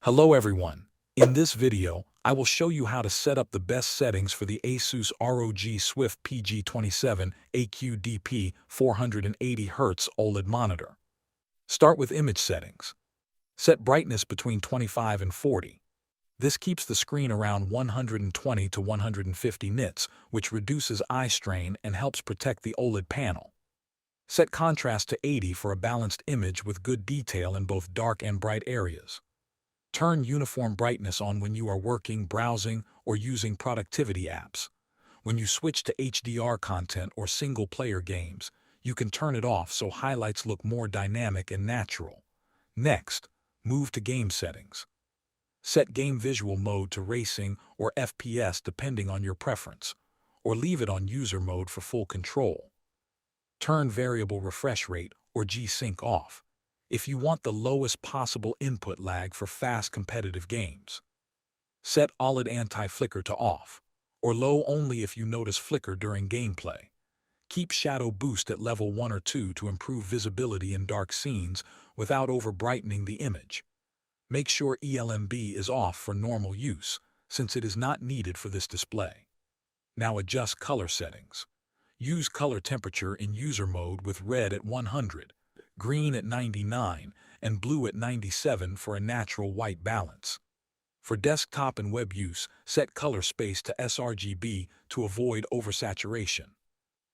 Hello everyone. In this video, I will show you how to set up the best settings for the ASUS ROG Swift PG27AQDP 480Hz OLED monitor. Start with image settings. Set brightness between 25 and 40. This keeps the screen around 120 to 150 nits, which reduces eye strain and helps protect the OLED panel. Set contrast to 80 for a balanced image with good detail in both dark and bright areas. Turn uniform brightness on when you are working, browsing, or using productivity apps. When you switch to HDR content or single-player games, you can turn it off so highlights look more dynamic and natural. Next, move to game settings. Set game visual mode to racing or FPS depending on your preference, or leave it on user mode for full control. Turn variable refresh rate or G-Sync off if you want the lowest possible input lag for fast competitive games. Set OLED anti-flicker to off, or low only if you notice flicker during gameplay. Keep shadow boost at level 1 or 2 to improve visibility in dark scenes without over-brightening the image. Make sure ELMB is off for normal use, since it is not needed for this display. Now adjust color settings. Use color temperature in user mode with red at 100. Green at 99, and blue at 97 for a natural white balance. For desktop and web use, set color space to sRGB to avoid oversaturation.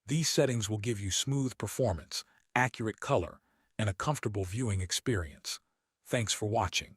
These settings will give you smooth performance, accurate color, and a comfortable viewing experience. Thanks for watching.